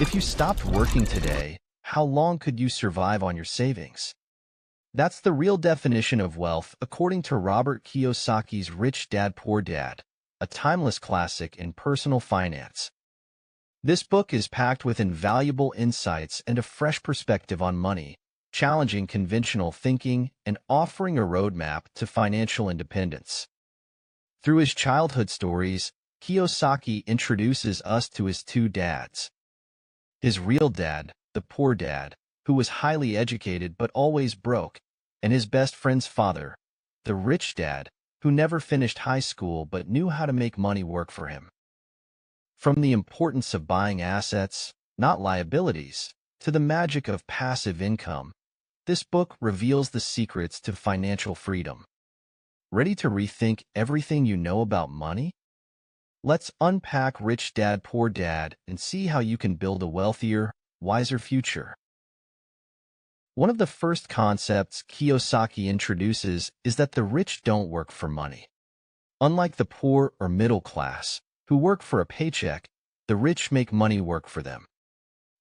If you stopped working today, how long could you survive on your savings? That's the real definition of wealth, according to Robert Kiyosaki's Rich Dad, Poor Dad, a timeless classic in personal finance. This book is packed with invaluable insights and a fresh perspective on money, challenging conventional thinking and offering a roadmap to financial independence. Through his childhood stories, Kiyosaki introduces us to his two dads. His real dad, the poor dad, who was highly educated but always broke, and his best friend's father, the rich dad, who never finished high school but knew how to make money work for him. From the importance of buying assets, not liabilities, to the magic of passive income, this book reveals the secrets to financial freedom. Ready to rethink everything you know about money? Let's unpack Rich Dad, Poor Dad and see how you can build a wealthier, wiser future. One of the first concepts Kiyosaki introduces is that the rich don't work for money. Unlike the poor or middle class, who work for a paycheck, the rich make money work for them.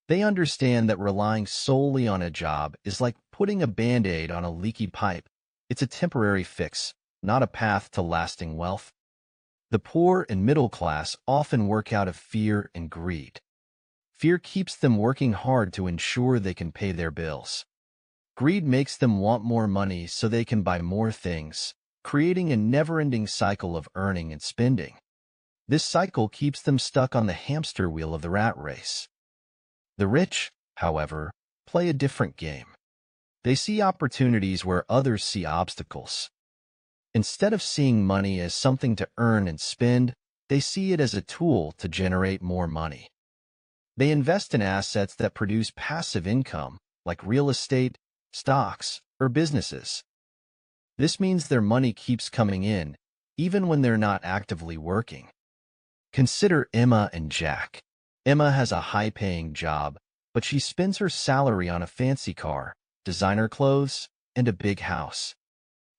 They understand that relying solely on a job is like putting a Band-Aid on a leaky pipe. It's a temporary fix, not a path to lasting wealth. The poor and middle class often work out of fear and greed. Fear keeps them working hard to ensure they can pay their bills. Greed makes them want more money so they can buy more things, creating a never-ending cycle of earning and spending. This cycle keeps them stuck on the hamster wheel of the rat race. The rich, however, play a different game. They see opportunities where others see obstacles. Instead of seeing money as something to earn and spend, they see it as a tool to generate more money. They invest in assets that produce passive income, like real estate, stocks, or businesses. This means their money keeps coming in, even when they're not actively working. Consider Emma and Jack. Emma has a high-paying job, but she spends her salary on a fancy car, designer clothes, and a big house.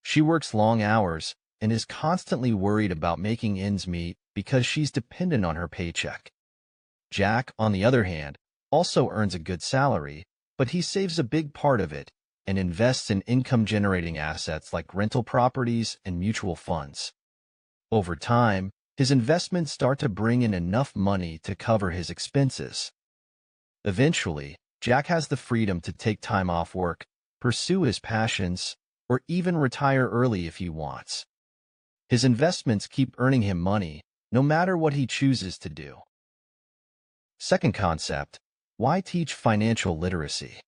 She works long hours and is constantly worried about making ends meet because she's dependent on her paycheck. Jack, on the other hand, also earns a good salary, but he saves a big part of it and invests in income-generating assets like rental properties and mutual funds. Over time, his investments start to bring in enough money to cover his expenses. Eventually, Jack has the freedom to take time off work, pursue his passions, or even retire early if he wants. His investments keep earning him money, no matter what he chooses to do. Second concept, why teach financial literacy?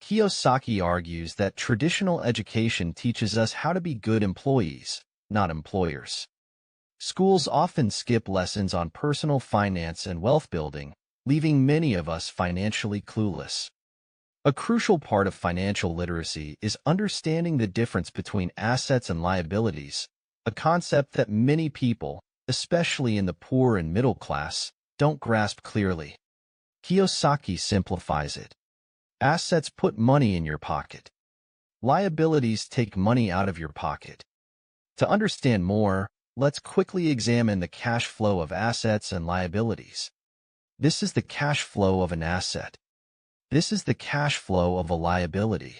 Kiyosaki argues that traditional education teaches us how to be good employees, not employers. Schools often skip lessons on personal finance and wealth building, leaving many of us financially clueless. A crucial part of financial literacy is understanding the difference between assets and liabilities, a concept that many people, especially in the poor and middle class, don't grasp clearly. Kiyosaki simplifies it. Assets put money in your pocket. Liabilities take money out of your pocket. To understand more, let's quickly examine the cash flow of assets and liabilities. This is the cash flow of an asset. This is the cash flow of a liability.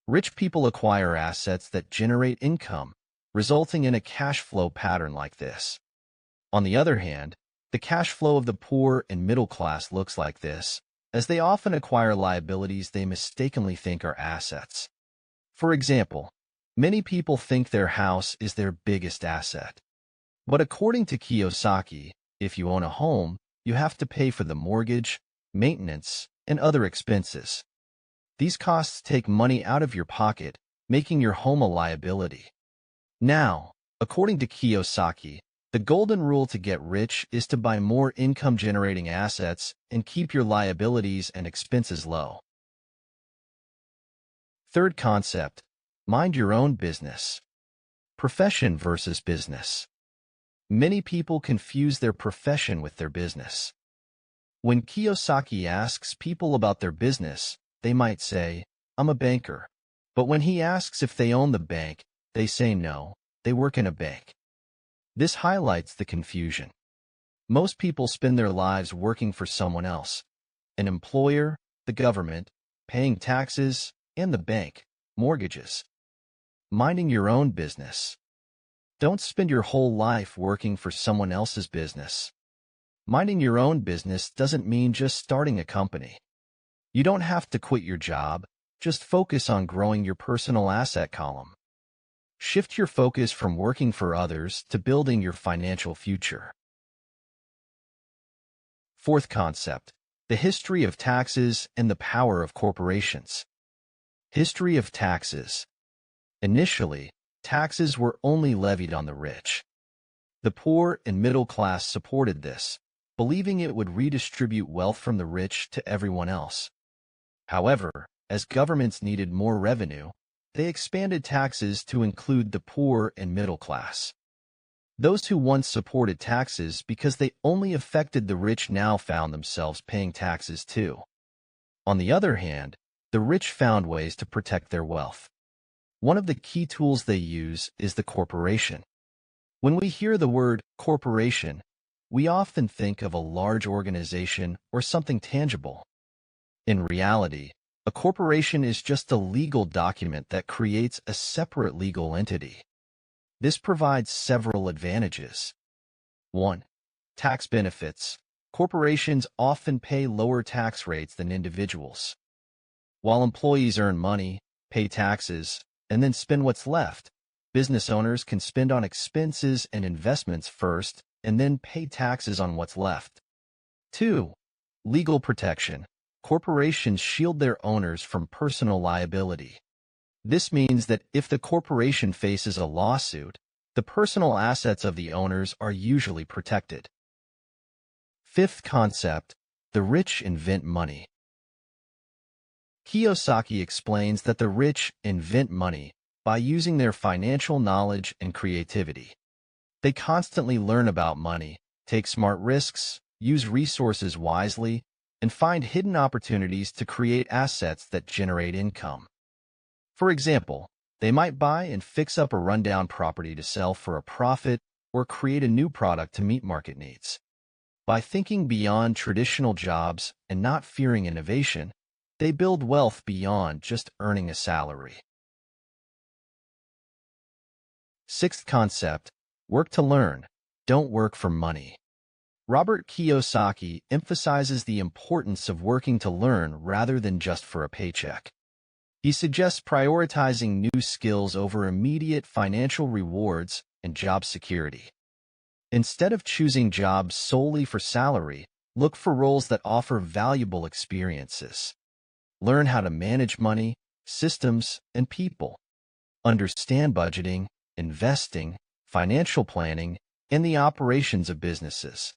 Rich people acquire assets that generate income, resulting in a cash flow pattern like this. On the other hand, the cash flow of the poor and middle class looks like this, as they often acquire liabilities they mistakenly think are assets. For example, many people think their house is their biggest asset. But according to Kiyosaki, if you own a home, you have to pay for the mortgage, maintenance, and other expenses. These costs take money out of your pocket, making your home a liability. Now, according to Kiyosaki, the golden rule to get rich is to buy more income-generating assets and keep your liabilities and expenses low. Third concept, mind your own business. Profession versus business. Many people confuse their profession with their business. When Kiyosaki asks people about their business, they might say, "I'm a banker." But when he asks if they own the bank, they say no, they work in a bank. This highlights the confusion. Most people spend their lives working for someone else, an employer, the government, paying taxes, and the bank, mortgages. Minding your own business. Don't spend your whole life working for someone else's business. Minding your own business doesn't mean just starting a company. You don't have to quit your job, just focus on growing your personal asset column. Shift your focus from working for others to building your financial future. Fourth concept, the history of taxes and the power of corporations. History of taxes. Initially, taxes were only levied on the rich. The poor and middle class supported this, believing it would redistribute wealth from the rich to everyone else. However, as governments needed more revenue, they expanded taxes to include the poor and middle class. Those who once supported taxes because they only affected the rich now found themselves paying taxes too. On the other hand, the rich found ways to protect their wealth. One of the key tools they use is the corporation. When we hear the word corporation, we often think of a large organization or something tangible. In reality, a corporation is just a legal document that creates a separate legal entity. This provides several advantages. 1. Tax benefits. Corporations often pay lower tax rates than individuals. While employees earn money, pay taxes, and then spend what's left, business owners can spend on expenses and investments first and then pay taxes on what's left. 2. Legal protection. Corporations shield their owners from personal liability. This means that if the corporation faces a lawsuit, the personal assets of the owners are usually protected. Fifth concept, the rich invent money. Kiyosaki explains that the rich invent money by using their financial knowledge and creativity. They constantly learn about money, take smart risks, use resources wisely, and find hidden opportunities to create assets that generate income. For example, they might buy and fix up a rundown property to sell for a profit or create a new product to meet market needs. By thinking beyond traditional jobs and not fearing innovation, they build wealth beyond just earning a salary. Sixth concept, work to learn, don't work for money. Robert Kiyosaki emphasizes the importance of working to learn rather than just for a paycheck. He suggests prioritizing new skills over immediate financial rewards and job security. Instead of choosing jobs solely for salary, look for roles that offer valuable experiences. Learn how to manage money, systems, and people. Understand budgeting, investing, financial planning, and the operations of businesses.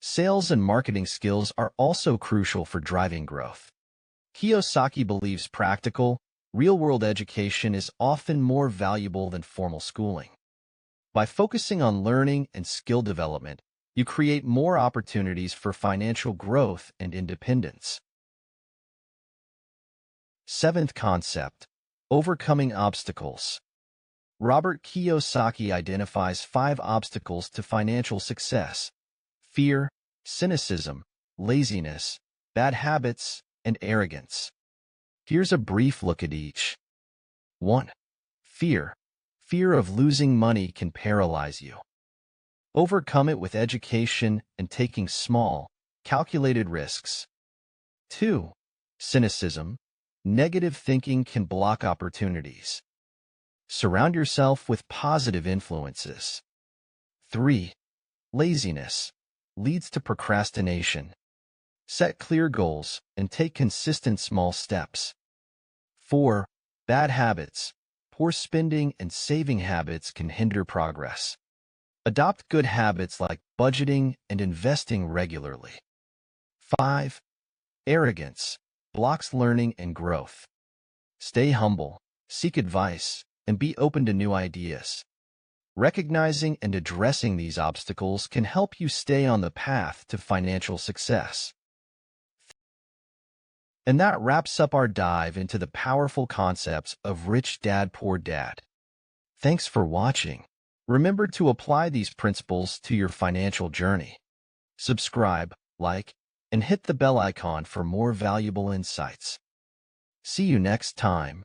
Sales and marketing skills are also crucial for driving growth. Kiyosaki believes practical, real-world education is often more valuable than formal schooling. By focusing on learning and skill development, you create more opportunities for financial growth and independence. Seventh concept, overcoming obstacles. Robert Kiyosaki identifies 5 obstacles to financial success: fear, cynicism, laziness, bad habits, and arrogance. Here's a brief look at each. 1. Fear. Fear of losing money can paralyze you. Overcome it with education and taking small, calculated risks. 2. Cynicism. Negative thinking can block opportunities. Surround yourself with positive influences. 3. Laziness. Leads to procrastination. Set clear goals and take consistent small steps. 4. Bad habits. Poor spending and saving habits can hinder progress. Adopt good habits like budgeting and investing regularly. 5. Arrogance. Blocks learning and growth. Stay humble, seek advice, and be open to new ideas. Recognizing and addressing these obstacles can help you stay on the path to financial success. And that wraps up our dive into the powerful concepts of Rich Dad, Poor Dad. Thanks for watching. Remember to apply these principles to your financial journey. Subscribe, like, and hit the bell icon for more valuable insights. See you next time.